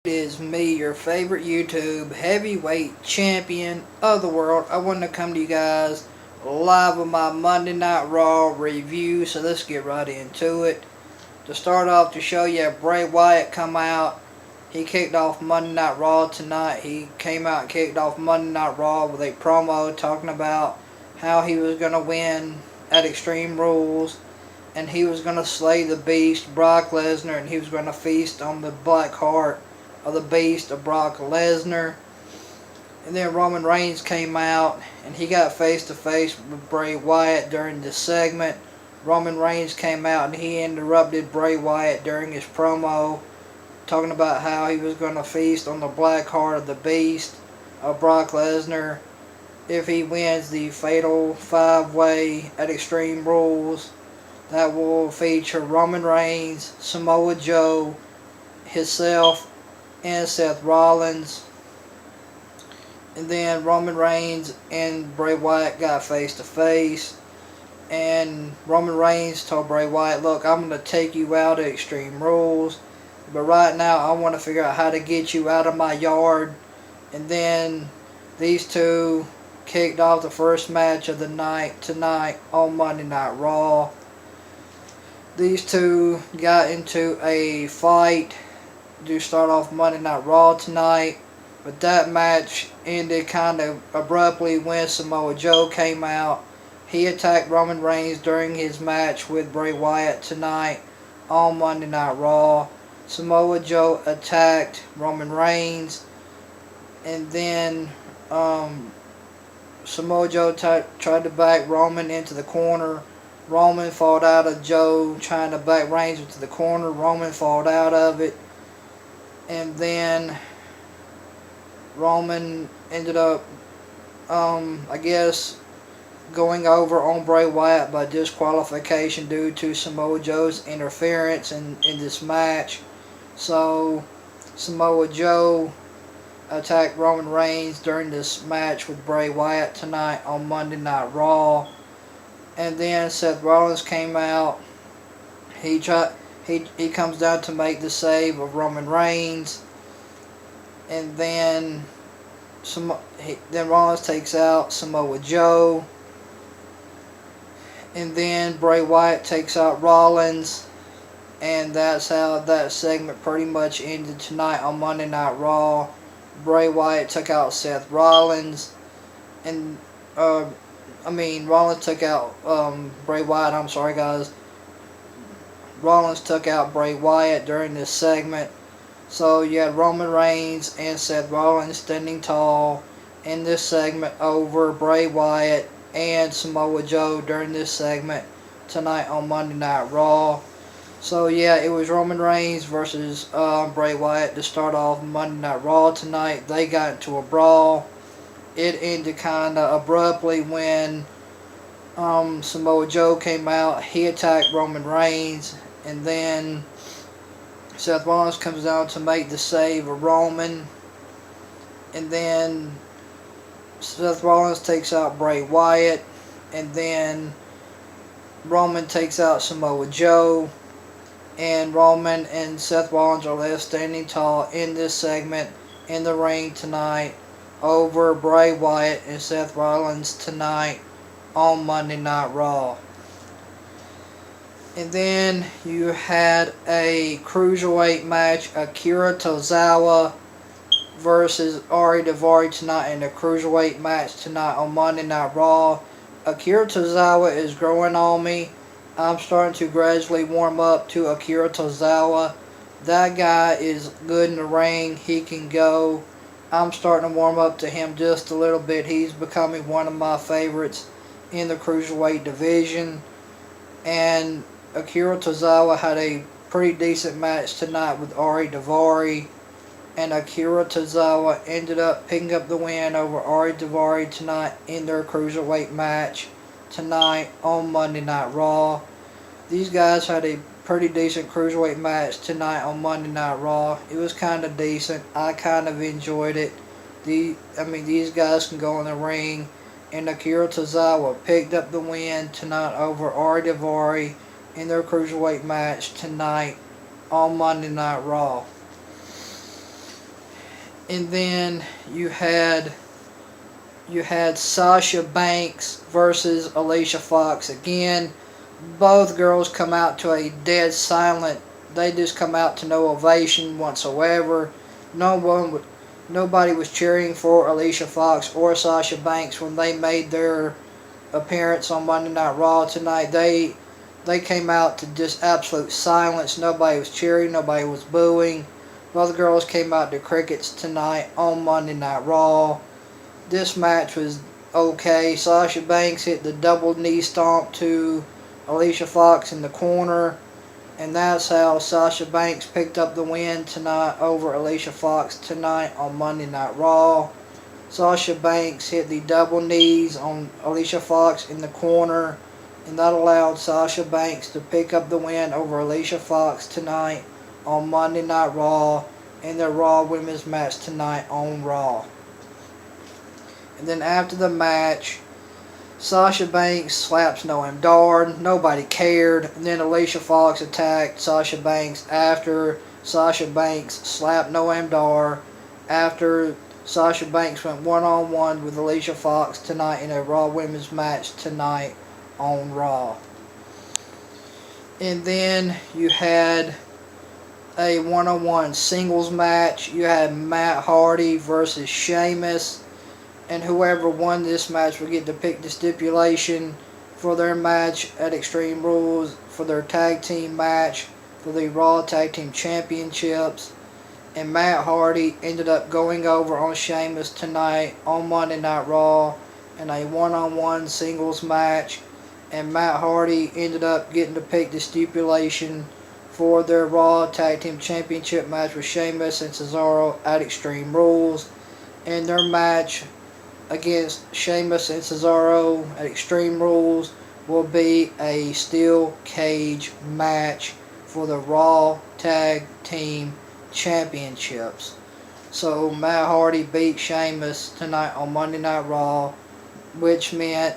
It is me, your favorite YouTube heavyweight champion of the world. I wanted to come to you guys live with my Monday Night Raw review, so let's get right into it. To start off, to show you Bray Wyatt come out. He kicked off Monday Night Raw tonight. He came out and kicked off Monday Night Raw with a promo talking about how he was going to win at Extreme Rules, and he was going to slay the Beast, Brock Lesnar, and he was going to feast on the black heart of the Beast of Brock Lesnar. And then Roman Reigns came out and he got face to face with Bray Wyatt during this segment. Roman Reigns came out and he interrupted Bray Wyatt during his promo, talking about how he was going to feast on the black heart of the Beast of Brock Lesnar if he wins the Fatal 5-Way at Extreme Rules. That will feature Roman Reigns, Samoa Joe, himself, and Seth Rollins. And then Roman Reigns and Bray Wyatt got face to face, and Roman Reigns told Bray Wyatt, look, I'm going to take you out of Extreme Rules, but right now I want to figure out how to get you out of my yard. And then these two kicked off the first match of the night tonight on Monday Night Raw. These two got into a fight to start off Monday Night Raw tonight, but that match ended kind of abruptly when Samoa Joe came out. He attacked Roman Reigns during his match with Bray Wyatt tonight on Monday Night Raw. Samoa Joe attacked Roman Reigns, and then Samoa Joe tried to back Roman into the corner. Roman fought out of Joe trying to back Reigns into the corner. Roman fought out of it. And then Roman ended up, I guess, going over on Bray Wyatt by disqualification due to Samoa Joe's interference in this match. So Samoa Joe attacked Roman Reigns during this match with Bray Wyatt tonight on Monday Night Raw. And then Seth Rollins came out. He comes down to make the save of Roman Reigns, and then Rollins takes out Samoa Joe, and then Bray Wyatt takes out Rollins, and that's how that segment pretty much ended tonight on Monday Night Raw. Bray Wyatt took out Seth Rollins, and Rollins took out Bray Wyatt. I'm sorry, guys. Rollins took out Bray Wyatt during this segment. So you had Roman Reigns and Seth Rollins standing tall in this segment over Bray Wyatt and Samoa Joe during this segment tonight on Monday Night Raw. So yeah, it was Roman Reigns versus Bray Wyatt to start off Monday Night Raw tonight. They got into a brawl. It ended kind of abruptly when Samoa Joe came out. He attacked Roman Reigns, and then Seth Rollins comes down to make the save of Roman, and then Seth Rollins takes out Bray Wyatt, and then Roman takes out Samoa Joe, and Roman and Seth Rollins are left standing tall in this segment in the ring tonight over Bray Wyatt and Seth Rollins tonight on Monday Night Raw. And then you had a cruiserweight match, Akira Tozawa versus Ari Daivari tonight in a cruiserweight match tonight on Monday Night Raw. Akira Tozawa is growing on me. I'm starting to gradually warm up to Akira Tozawa. That guy is good in the ring. He can go. I'm starting to warm up to him just a little bit. He's becoming one of my favorites in the cruiserweight division. And Akira Tozawa had a pretty decent match tonight with Ari Daivari, and Akira Tozawa ended up picking up the win over Ari Daivari tonight in their cruiserweight match tonight on Monday Night Raw. These guys had a pretty decent cruiserweight match tonight on Monday Night Raw. It was kind of decent. I kind of enjoyed it. These guys can go in the ring, and Akira Tozawa picked up the win tonight over Ari Daivari in their cruiserweight match tonight on Monday Night Raw. And then you had Sasha Banks versus Alicia Fox. Again, both girls come out to a dead silent. They just come out to no ovation whatsoever. Nobody was cheering for Alicia Fox or Sasha Banks when they made their appearance on Monday Night Raw tonight. They came out to just absolute silence. Nobody was cheering. Nobody was booing. Both girls came out to crickets tonight on Monday Night Raw. This match was okay. Sasha Banks hit the double knee stomp to Alicia Fox in the corner. And that's how Sasha Banks picked up the win tonight over Alicia Fox tonight on Monday Night Raw. Sasha Banks hit the double knees on Alicia Fox in the corner, and that allowed Sasha Banks to pick up the win over Alicia Fox tonight on Monday Night Raw in their Raw Women's match tonight on Raw. And then after the match, Sasha Banks slaps Noam Dar. Nobody cared. And then Alicia Fox attacked Sasha Banks after Sasha Banks slapped Noam Dar. After Sasha Banks went one-on-one with Alicia Fox tonight in a Raw Women's match tonight on Raw. And then you had a one-on-one singles match. You had Matt Hardy versus Sheamus. And whoever won this match would get to pick the stipulation for their match at Extreme Rules, for their tag team match, for the Raw Tag Team Championships. And Matt Hardy ended up going over on Sheamus tonight on Monday Night Raw in a one-on-one singles match. And Matt Hardy ended up getting to pick the stipulation for their Raw Tag Team Championship match with Sheamus and Cesaro at Extreme Rules. And their match against Sheamus and Cesaro at Extreme Rules will be a steel cage match for the Raw Tag Team Championships. So Matt Hardy beat Sheamus tonight on Monday Night Raw, which meant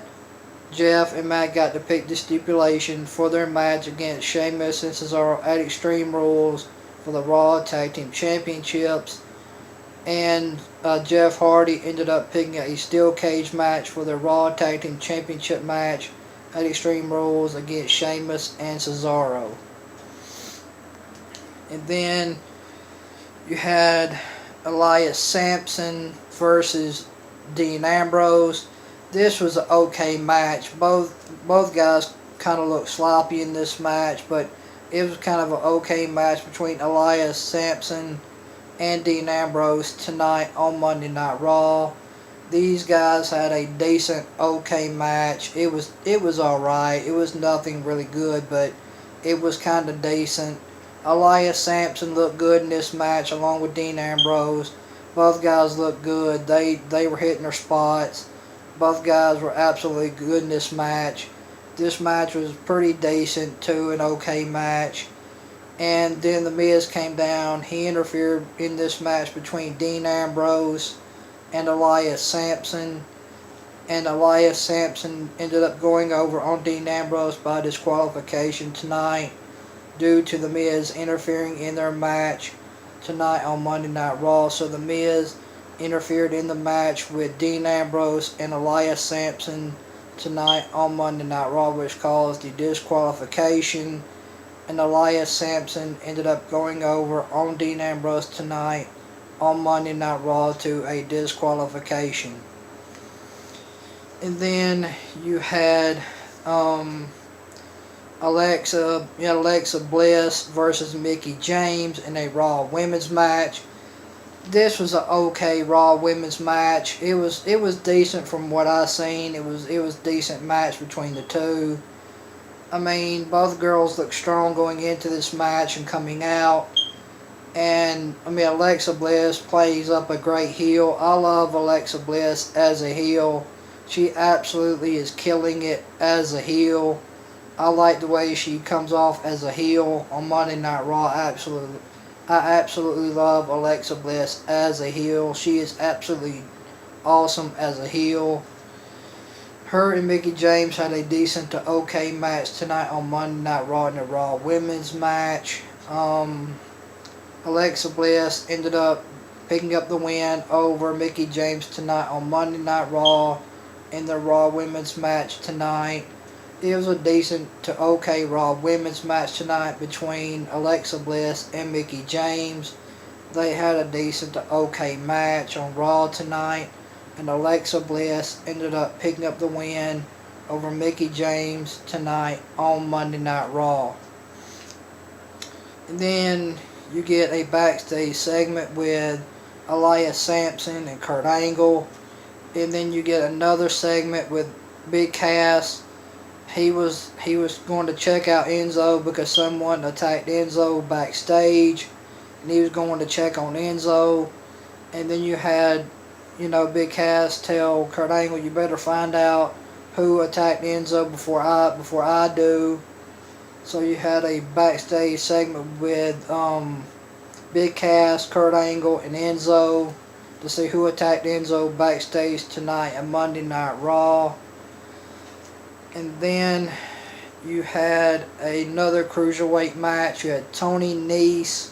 Jeff and Matt got to pick the stipulation for their match against Sheamus and Cesaro at Extreme Rules for the Raw Tag Team Championships. And Jeff Hardy ended up picking a steel cage match for the Raw Tag Team Championship match at Extreme Rules against Sheamus and Cesaro. And then you had Elias Sampson versus Dean Ambrose. This was an okay match. Both guys kind of looked sloppy in this match, but it was kind of an okay match between Elias Sampson and Dean Ambrose tonight on Monday Night Raw. These guys had a decent, okay match. It was alright. It was nothing really good, but it was kind of decent. Elias Sampson looked good in this match along with Dean Ambrose. Both guys looked good. They were hitting their spots. Both guys were absolutely good in this match. This match was pretty decent too, an okay match. And then The Miz came down. He interfered in this match between Dean Ambrose and Elias Sampson. And Elias Sampson ended up going over on Dean Ambrose by disqualification tonight due to The Miz interfering in their match tonight on Monday Night Raw. So The Miz interfered in the match with Dean Ambrose and Elias Sampson tonight on Monday Night Raw, which caused the disqualification. And Elias Sampson ended up going over on Dean Ambrose tonight on Monday Night Raw to a disqualification. And then you had Alexa Bliss versus Mickie James in a Raw Women's match. This was an okay Raw Women's match. It was decent from what I seen. It was a decent match between the two. I mean, both girls look strong going into this match and coming out. And, I mean, Alexa Bliss plays up a great heel. I love Alexa Bliss as a heel. She absolutely is killing it as a heel. I like the way she comes off as a heel on Monday Night Raw. I absolutely love Alexa Bliss as a heel. She is absolutely awesome as a heel. Her and Mickie James had a decent to okay match tonight on Monday Night Raw in the Raw Women's match. Alexa Bliss ended up picking up the win over Mickie James tonight on Monday Night Raw in the Raw Women's match tonight. It was a decent to okay Raw Women's match tonight between Alexa Bliss and Mickie James. They had a decent to okay match on Raw tonight, and Alexa Bliss ended up picking up the win over Mickie James tonight on Monday Night Raw. And then you get a backstage segment with Elias Sampson and Kurt Angle. And then you get another segment with Big Cass. He was going to check out Enzo because someone attacked Enzo backstage, and he was going to check on Enzo. And then you had, Big Cass tell Kurt Angle, "You better find out who attacked Enzo before I do." So you had a backstage segment with Big Cass, Kurt Angle, and Enzo to see who attacked Enzo backstage tonight at Monday Night Raw. And then you had another cruiserweight match. You had Tony Nese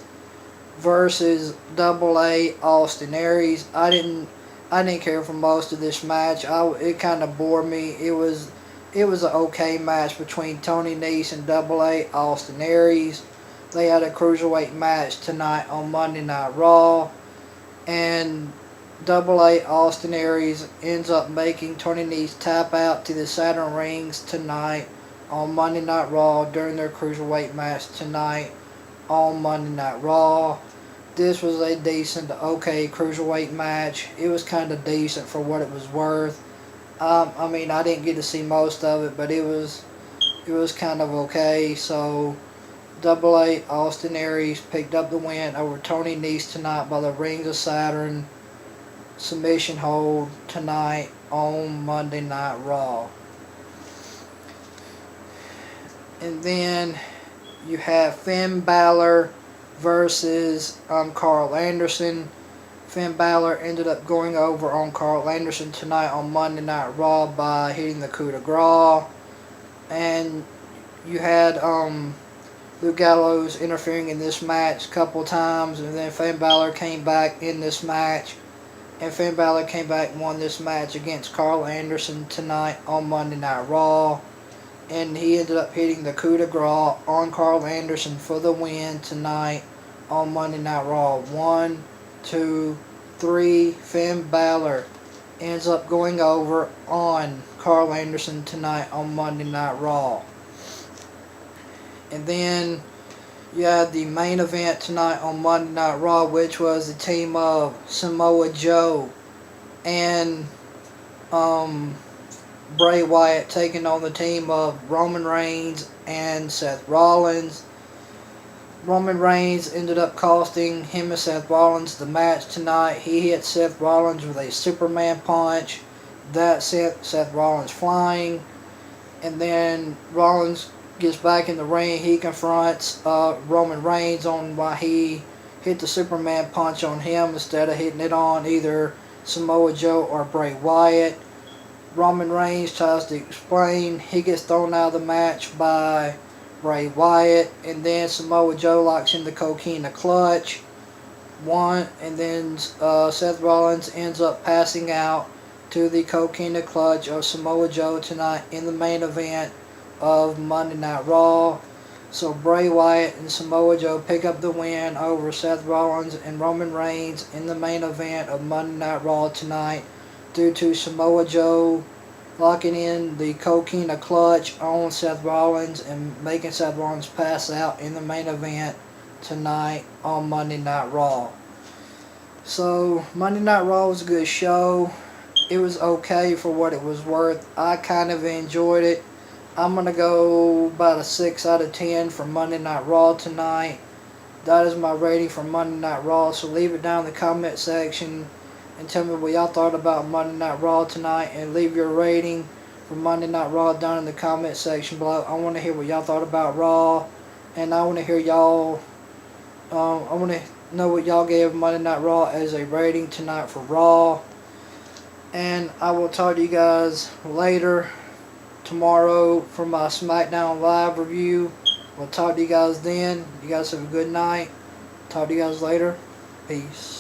versus AA Austin Aries. I didn't care for most of this match. It kind of bored me. It was an okay match between Tony Nese and AA Austin Aries. They had a cruiserweight match tonight on Monday Night Raw, and AA Austin Aries ends up making Tony Nese tap out to the Saturn rings tonight on Monday Night Raw during their cruiserweight match tonight on Monday Night Raw. This was a decent, okay cruiserweight match. It was kind of decent for what it was worth. I didn't get to see most of it, but it was kind of okay. So AA Austin Aries picked up the win over Tony Nese tonight by the Rings of Saturn submission hold tonight on Monday Night Raw. And then you have Finn Balor versus Carl Anderson. Finn Balor ended up going over on Carl Anderson tonight on Monday Night Raw by hitting the coup de grace. And you had Luke Gallows interfering in this match a couple times, and then Finn Balor came back in this match. And Finn Balor came back and won this match against Carl Anderson tonight on Monday Night Raw. And he ended up hitting the coup de grace on Carl Anderson for the win tonight on Monday Night Raw. 1, 2, 3. Finn Balor ends up going over on Carl Anderson tonight on Monday Night Raw. And then you had the main event tonight on Monday Night Raw, which was the team of Samoa Joe and Bray Wyatt taking on the team of Roman Reigns and Seth Rollins. Roman Reigns ended up costing him and Seth Rollins the match tonight. He hit Seth Rollins with a Superman punch that sent Seth Rollins flying. And then Rollins gets back in the ring. He confronts Roman Reigns on why he hit the Superman punch on him instead of hitting it on either Samoa Joe or Bray Wyatt. Roman Reigns tries to explain. He gets thrown out of the match by Bray Wyatt, and then Samoa Joe locks in the Coquina Clutch. And then Seth Rollins ends up passing out to the Coquina Clutch of Samoa Joe tonight in the main event of Monday Night Raw. So Bray Wyatt and Samoa Joe pick up the win over Seth Rollins and Roman Reigns in the main event of Monday Night Raw tonight due to Samoa Joe locking in the Coquina Clutch on Seth Rollins and making Seth Rollins pass out in the main event tonight on Monday Night Raw. So Monday Night Raw was a good show. It was okay for what it was worth. I kind of enjoyed it. I'm going to go about a 6 out of 10 for Monday Night Raw tonight. That is my rating for Monday Night Raw. So leave it down in the comment section and tell me what y'all thought about Monday Night Raw tonight. And leave your rating for Monday Night Raw down in the comment section below. I want to hear what y'all thought about Raw. And I want to hear y'all. I want to know what y'all gave Monday Night Raw as a rating tonight for Raw. And I will talk to you guys later tomorrow for my SmackDown Live review. We'll talk to you guys then. You guys have a good night. Talk to you guys later. Peace.